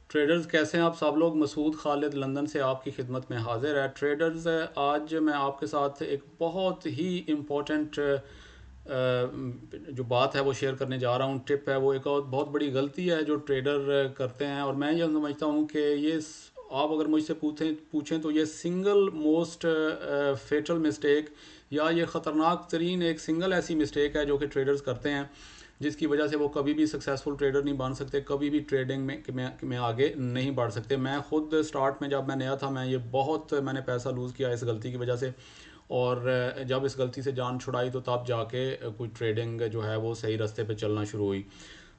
Traders कैसे हैं आप सब लोग। मसूद खालिद लंदन से आपकी खिदमत में हाजिर है। ट्रेडर्स, आज मैं आपके साथ एक बहुत ही इम्पोर्टेंट जो बात है वो शेयर करने जा रहा हूँ। टिप है वो। एक और बहुत बड़ी गलती है जो ट्रेडर करते हैं, और मैं ये समझता हूँ कि ये आप अगर मुझसे पूछें तो ये सिंगल मोस्ट फेटल मिस्टेक, या ये ख़तरनाक तरीन एक सिंगल ऐसी मिस्टेक है जो कि ट्रेडर्स करते हैं, जिसकी वजह से वो कभी भी सक्सेसफुल ट्रेडर नहीं बन सकते, कभी भी ट्रेडिंग में आगे नहीं बढ़ सकते। मैं खुद स्टार्ट में जब मैं नया था, मैंने पैसा लूज़ किया इस गलती की वजह से, और जब इस गलती से जान छुड़ाई तो तब जाके कोई ट्रेडिंग जो है वो सही रास्ते पे चलना शुरू हुई।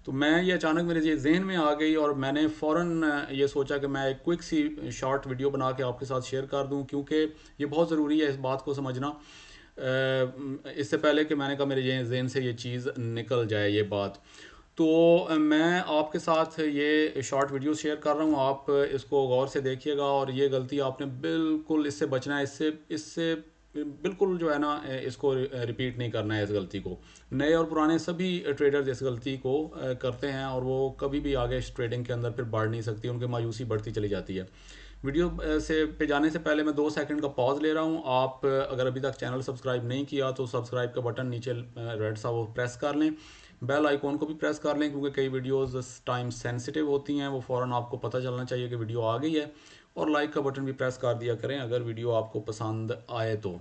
तो मैं ये अचानक मेरे ये जहन में आ गई, और मैंने फ़ौरन ये सोचा कि मैं एक क्विक सी शॉर्ट वीडियो बना के आपके साथ शेयर कर दूं, क्योंकि ये बहुत ज़रूरी है इस बात को समझना, इससे पहले कि मैंने कहा मेरे जहन से ये चीज़ निकल जाए ये बात। तो मैं आपके साथ ये शॉर्ट वीडियो शेयर कर रहा हूँ, आप इसको गौर से देखिएगा, और ये गलती आपने बिल्कुल इससे बचना है। इससे इससे बिल्कुल जो है ना, इसको रिपीट नहीं करना है इस गलती को। नए और पुराने सभी ट्रेडर्स इस गलती को करते हैं, और वो कभी भी आगे इस ट्रेडिंग के अंदर फिर बढ़ नहीं सकती, उनकी मायूसी बढ़ती चली जाती है। वीडियो से पे जाने से पहले मैं 2 सेकंड का पॉज ले रहा हूँ। आप अगर अभी तक चैनल सब्सक्राइब नहीं किया तो सब्सक्राइब का बटन नीचे रेड सा वो प्रेस कर लें, बेल आइकॉन को भी प्रेस कर लें, क्योंकि कई वीडियोस टाइम सेंसिटिव होती हैं, वो फ़ौरन आपको पता चलना चाहिए कि वीडियो आ गई है। और लाइक का बटन भी प्रेस कर दिया करें अगर वीडियो आपको पसंद आए तो।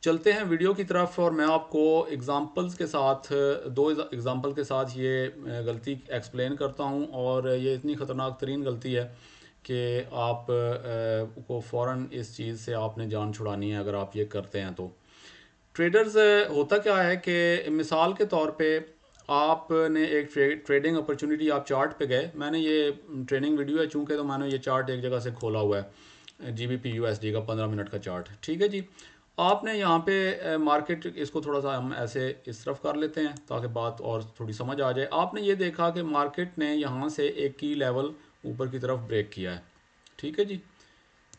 चलते हैं वीडियो की तरफ, और मैं आपको एग्जांपल्स के साथ, दो एग्जांपल के साथ ये गलती एक्सप्लेन करता हूँ। और ये इतनी ख़तरनाक तरीन गलती है कि आप को फ़ौरन इस चीज़ से आपने जान छुड़ानी है अगर आप ये करते हैं तो। ट्रेडर्स, होता क्या है कि मिसाल के तौर पे आपने एक ट्रेडिंग अपॉर्चुनिटी, आप चार्ट पे गए। मैंने ये ट्रेनिंग वीडियो है चूँकि, तो मैंने ये चार्ट एक जगह से खोला हुआ है, GBP USD का 15 मिनट का चार्ट। ठीक है जी। आपने यहाँ पे मार्केट, इसको थोड़ा सा हम ऐसे इस तरफ कर लेते हैं ताकि बात और थोड़ी समझ आ जाए। आपने ये देखा कि मार्केट ने यहाँ से एक की लेवल ऊपर की तरफ ब्रेक किया है। ठीक है जी।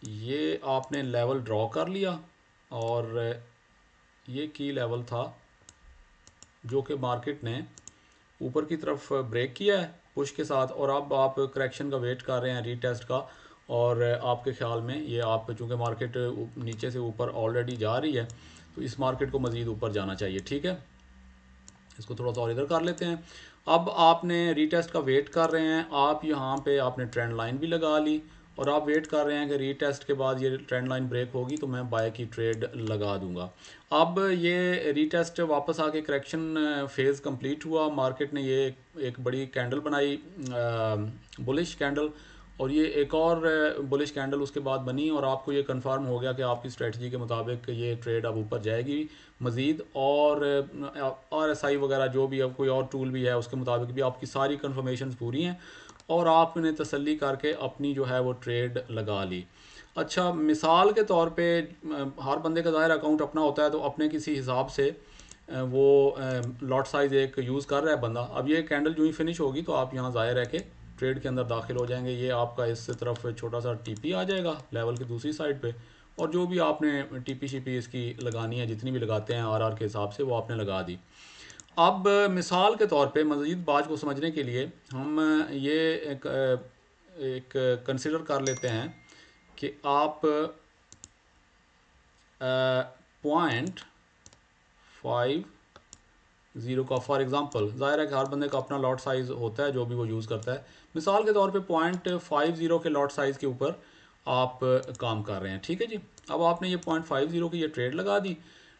ये आपने लेवल ड्रॉ कर लिया, और ये की लेवल था जो कि मार्केट ने ऊपर की तरफ ब्रेक किया है पुश के साथ, और अब आप करेक्शन का वेट कर रहे हैं, रीटेस्ट का। और आपके ख्याल में ये, आप चूँकि मार्केट नीचे से ऊपर ऑलरेडी जा रही है, तो इस मार्केट को मज़ीद ऊपर जाना चाहिए। ठीक है, इसको थोड़ा सा और इधर कर लेते हैं। अब आपने रीटेस्ट का वेट कर रहे हैं, आप यहाँ पे आपने ट्रेंड लाइन भी लगा ली, और आप वेट कर रहे हैं कि रीटेस्ट के बाद ये ट्रेंड लाइन ब्रेक होगी तो मैं बाय की ट्रेड लगा दूंगा। अब ये रीटेस्ट वापस आके करेक्शन फेज़ कंप्लीट हुआ, मार्केट ने ये एक बड़ी कैंडल बनाई, बुलिश कैंडल, और ये एक और बुलिश कैंडल उसके बाद बनी, और आपको ये कंफर्म हो गया कि आपकी स्ट्रेटजी के मुताबिक ये ट्रेड अब ऊपर जाएगी मज़ीद। और RSI वगैरह जो भी, अब कोई और टूल भी है उसके मुताबिक भी आपकी सारी कंफर्मेशन पूरी हैं, और आपने तसल्ली करके अपनी जो है वो ट्रेड लगा ली। अच्छा, मिसाल के तौर पे हर बंदे का ज़ाहिर अकाउंट अपना होता है, तो अपने किसी हिसाब से वो लॉट साइज़ एक यूज़ कर रहा है बंदा। अब ये कैंडल जो ही फिनिश होगी तो आप यहाँ ज़ाहिर है कि ट्रेड के अंदर दाखिल हो जाएंगे। ये आपका इस तरफ छोटा सा TP आ जाएगा लेवल की दूसरी साइड पे, और जो भी आपने TP शिपी इसकी लगानी है, जितनी भी लगाते हैं RR के हिसाब से, वो आपने लगा दी। अब मिसाल के तौर पे मज़ीद बात को समझने के लिए हम ये एक कंसिडर कर लेते हैं कि आप 0.50 का, फॉर एग्जांपल, ज़ाहिर है कि हर बंदे का अपना लॉट साइज़ होता है जो भी वो यूज़ करता है। मिसाल के तौर पे 0.50 के लॉट साइज़ के ऊपर आप काम कर रहे हैं। ठीक है जी। अब आपने ये 0.50 की ये ट्रेड लगा दी।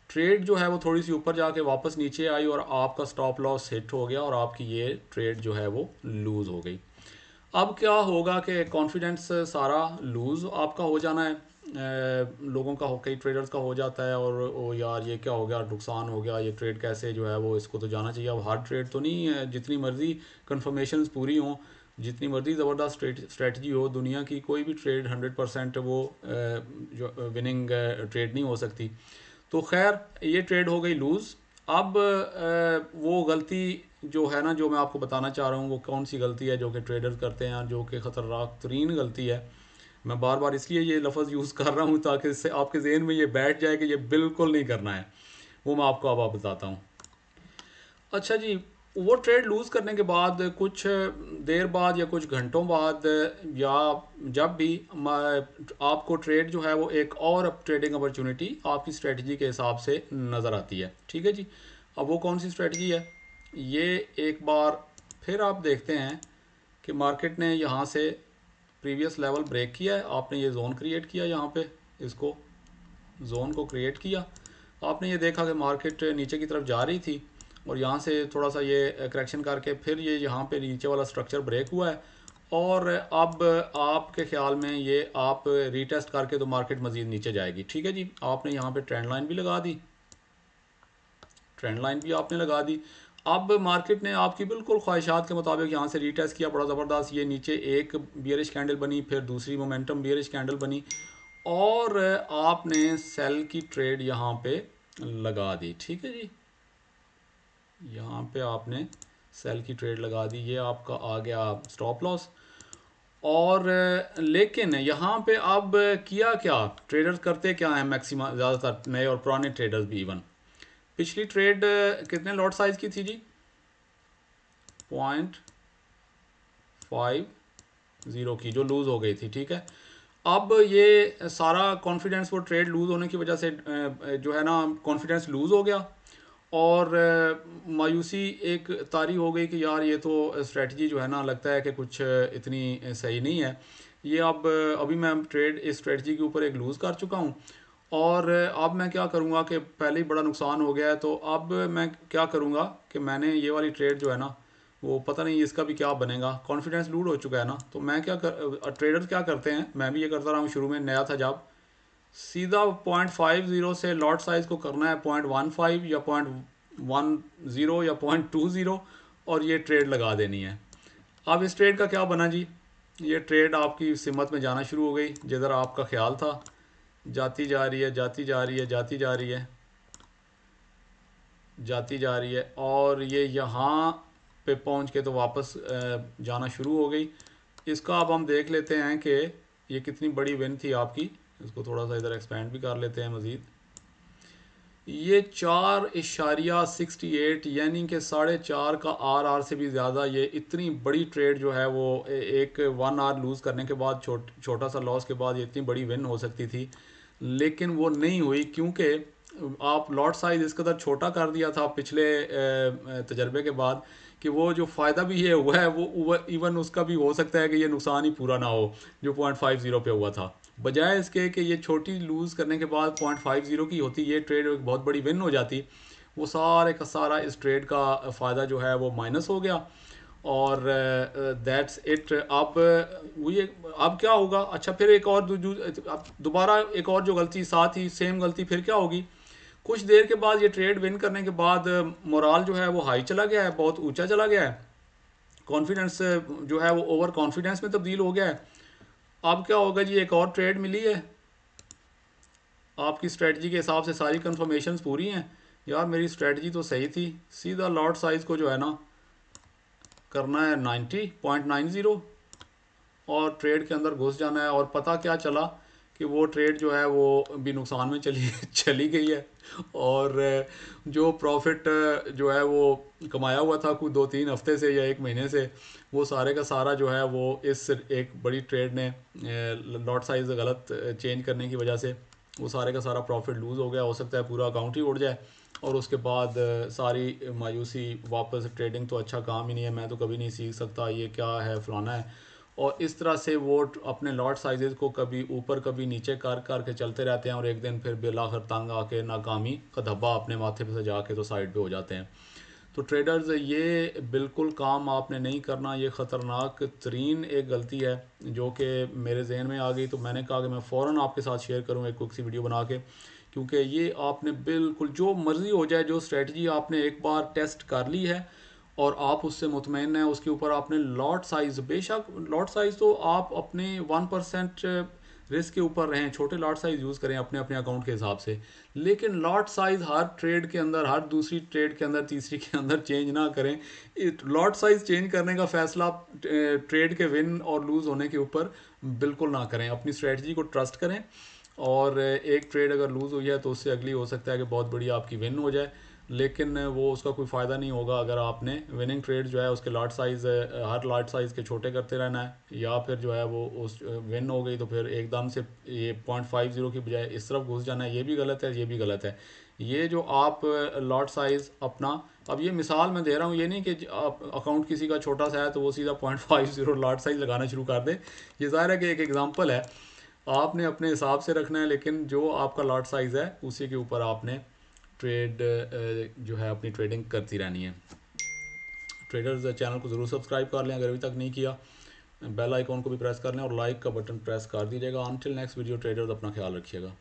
ट्रेड जो है वो थोड़ी सी ऊपर जाके वापस नीचे आई, और आपका स्टॉप लॉस हिट हो गया, और आपकी ये ट्रेड जो है वो लूज़ हो गई। अब क्या होगा कि कॉन्फिडेंस सारा लूज़ आपका हो जाना है। लोगों का कई ट्रेडर्स का हो जाता है, और ओ यार ये क्या हो गया, नुकसान हो गया, ये ट्रेड कैसे जो है वो, इसको तो जाना चाहिए। अब हर ट्रेड तो नहीं है, जितनी मर्ज़ी कन्फर्मेशन पूरी हों, जितनी मर्ज़ी ज़बरदस्त स्ट्रेटजी हो, दुनिया की कोई भी ट्रेड 100% वो जो विनिंग ट्रेड नहीं हो सकती। तो खैर, ये ट्रेड हो गई लूज़। अब वो गलती जो है ना, जो मैं आपको बताना चाह रहा हूँ, वो कौन सी गलती है जो कि ट्रेडर्स करते हैं, जो कि ख़तरनाक तरीन गलती है। मैं बार बार इसलिए ये लफ्ज़ यूज़ कर रहा हूँ ताकि इससे आपके जहन में ये बैठ जाए कि ये बिल्कुल नहीं करना है। वो मैं आपको अब बताता हूँ। अच्छा जी। वो ट्रेड लूज़ करने के बाद कुछ देर बाद या कुछ घंटों बाद या जब भी आपको ट्रेड जो है वो एक और ट्रेडिंग अपॉर्चुनिटी आपकी स्ट्रेटजी के हिसाब से नज़र आती है, ठीक है जी। अब वो कौन सी स्ट्रेटजी है, ये एक बार फिर आप देखते हैं कि मार्केट ने यहाँ से प्रीवियस लेवल ब्रेक किया है, आपने ये जोन क्रिएट किया, यहाँ पे इसको जोन को क्रिएट किया, आपने ये देखा कि मार्केट नीचे की तरफ जा रही थी और यहाँ से थोड़ा सा ये करेक्शन करके फिर ये यहाँ पे नीचे वाला स्ट्रक्चर ब्रेक हुआ है और अब आपके ख्याल में ये आप रीटेस्ट करके तो मार्केट मज़ीद नीचे जाएगी, ठीक है जी। आपने यहाँ पे ट्रेंड लाइन भी लगा दी, ट्रेंड लाइन भी आपने लगा दी। अब मार्केट ने आपकी बिल्कुल ख्वाहिशात के मुताबिक यहाँ से रीटेस्ट किया, बड़ा ज़बरदस्त, ये नीचे एक बियरिश कैंडल बनी, फिर दूसरी मोमेंटम बियरिश कैंडल बनी और आपने सेल की ट्रेड यहाँ पे लगा दी, ठीक है जी। यहाँ पे आपने सेल की ट्रेड लगा दी, ये आपका आ गया स्टॉप लॉस। और लेकिन यहाँ पे अब किया क्या, ट्रेडर्स करते क्या हैं मैक्सिमम, ज़्यादातर नए और पुराने ट्रेडर्स भी इवन, पिछली ट्रेड कितने लॉट साइज की थी जी, 0.50 की जो लूज़ हो गई थी, ठीक है। अब ये सारा कॉन्फिडेंस वो ट्रेड लूज़ होने की वजह से जो है ना कॉन्फिडेंस लूज़ हो गया और मायूसी एक तारी हो गई कि यार ये तो स्ट्रेटजी जो है ना लगता है कि कुछ इतनी सही नहीं है। ये अब अभी मैं ट्रेड इस स्ट्रेटजी के ऊपर एक लूज़ कर चुका हूँ और अब मैं क्या करूँगा कि पहले ही बड़ा नुकसान हो गया है, तो अब मैं क्या करूँगा कि मैंने ये वाली ट्रेड जो है ना वो पता नहीं इसका भी क्या बनेगा, कॉन्फिडेंस लूज हो चुका है ना। तो मैं क्या ट्रेडर्स क्या करते हैं, मैं भी ये करता रहा हूँ, शुरू में नया था जब, सीधा 0.50 से लॉट साइज को करना है 0.15 या 0.10 या 0.20 और ये ट्रेड लगा देनी है। अब इस ट्रेड का क्या बना जी, ये ट्रेड आपकी सिमत में जाना शुरू हो गई, जिधर आपका ख्याल था, जाती जा रही है, जाती जा रही है, जाती जा रही है, जाती जा रही है और ये यहाँ पे पहुँच के तो वापस जाना शुरू हो गई। इसका अब हम देख लेते हैं कि ये कितनी बड़ी विन थी आपकी, इसको थोड़ा सा इधर एक्सपेंड भी कर लेते हैं मज़ीद। ये 4.68 यानी कि 4.5 का आर से भी ज़्यादा, ये इतनी बड़ी ट्रेड जो है वो एक 1 आवर लूज़ करने के बाद छोटा सा लॉस के बाद ये इतनी बड़ी विन हो सकती थी, लेकिन वो नहीं हुई क्योंकि आप लॉट साइज इस कदर छोटा कर दिया था पिछले तजर्बे के बाद कि वो जो फ़ायदा भी ये हुआ है वो इवन उसका भी हो सकता है कि ये नुकसान ही पूरा ना हो जो 0.50 पे हुआ था, बजाय इसके कि ये छोटी लूज़ करने के बाद 0.50 की होती, ये ट्रेड एक बहुत बड़ी विन हो जाती, वो सारे का सारा इस ट्रेड का फ़ायदा जो है वो माइनस हो गया और दैट्स इट। अब वो ये अब क्या होगा, अच्छा फिर एक और दोबारा एक और जो गलती, साथ ही सेम गलती फिर क्या होगी, कुछ देर के बाद ये ट्रेड विन करने के बाद मोराल जो है वो हाई चला गया है, बहुत ऊंचा चला गया है, कॉन्फिडेंस जो है वो ओवर कॉन्फिडेंस में तब्दील हो गया है। अब क्या होगा जी, एक और ट्रेड मिली है, आपकी स्ट्रेटजी के हिसाब से सारी कंफर्मेशंस पूरी हैं, यार मेरी स्ट्रेटजी तो सही थी, सीधा लॉट साइज को जो है ना करना है 90.90 और ट्रेड के अंदर घुस जाना है। और पता क्या चला कि वो ट्रेड जो है वो भी नुकसान में चली चली गई है और जो प्रॉफिट जो है वो कमाया हुआ था कुछ 2-3 हफ्ते से या 1 महीने से, वो सारे का सारा जो है वो इस एक बड़ी ट्रेड ने लॉट साइज गलत चेंज करने की वजह से वो सारे का सारा प्रॉफिट लूज़ हो गया, हो सकता है पूरा अकाउंट ही उड़ जाए और उसके बाद सारी मायूसी, वापस ट्रेडिंग तो अच्छा काम ही नहीं है, मैं तो कभी नहीं सीख सकता, ये क्या है फलाना है, और इस तरह से वो अपने लॉट साइजेस को कभी ऊपर कभी नीचे कर के चलते रहते हैं और एक दिन फिर बिलाखिर तंग आके नाकामी का धब्बा अपने माथे पे से जाके तो साइड पे हो जाते हैं। तो ट्रेडर्स ये बिल्कुल काम आपने नहीं करना, ये ख़तरनाक तरीन एक गलती है जो कि मेरे जहन में आ गई, तो मैंने कहा कि मैं फ़ौरन आपके साथ शेयर करूँ एक क्विक सी वीडियो बना के, क्योंकि ये आपने बिल्कुल जो मर्ज़ी हो जाए, जो स्ट्रेटजी आपने एक बार टेस्ट कर ली है और आप उससे मुतमईन हैं, उसके ऊपर आपने लॉट साइज़, बेशक लॉट साइज़ तो आप अपने 1% रिस्क के ऊपर रहें, छोटे लॉट साइज़ यूज़ करें अपने अपने अकाउंट के हिसाब से, लेकिन लॉट साइज़ हर ट्रेड के अंदर, हर दूसरी ट्रेड के अंदर, तीसरी के अंदर चेंज ना करें। लॉट साइज़ चेंज करने का फ़ैसला ट्रेड के विन और लूज़ होने के ऊपर बिल्कुल ना करें, अपनी स्ट्रेटजी को ट्रस्ट करें और एक ट्रेड अगर लूज़ हुई है तो उससे अगली हो सकता है कि बहुत बड़ी आपकी विन हो जाए। लेकिन वो उसका कोई फ़ायदा नहीं होगा अगर आपने विनिंग ट्रेड जो है उसके लॉट साइज़ हर लॉट साइज़ के छोटे करते रहना है, या फिर जो है वो उस विन हो गई तो फिर एकदम से ये 0.50 की बजाय इस तरफ घुस जाना है। ये भी गलत है, ये भी गलत है। ये जो आप लॉट साइज़ अपना, अब ये मिसाल मैं दे रहा हूँ, ये नहीं कि आप अकाउंट किसी का छोटा सा है तो वो सीधा 0.50 लॉट साइज़ लगाना शुरू कर दे। ये ज़ाहिर है कि एक एग्जांपल है, आपने अपने हिसाब से रखना है, लेकिन जो आपका लॉट साइज़ है उसी के ऊपर आपने ट्रेड जो है अपनी ट्रेडिंग करती रहनी है। ट्रेडर्स चैनल को ज़रूर सब्सक्राइब कर लें अगर अभी तक नहीं किया, बेल आइकॉन को भी प्रेस कर लें और लाइक का बटन प्रेस कर दीजिएगा। अनटिल नेक्स्ट वीडियो ट्रेडर्स, अपना ख्याल रखिएगा।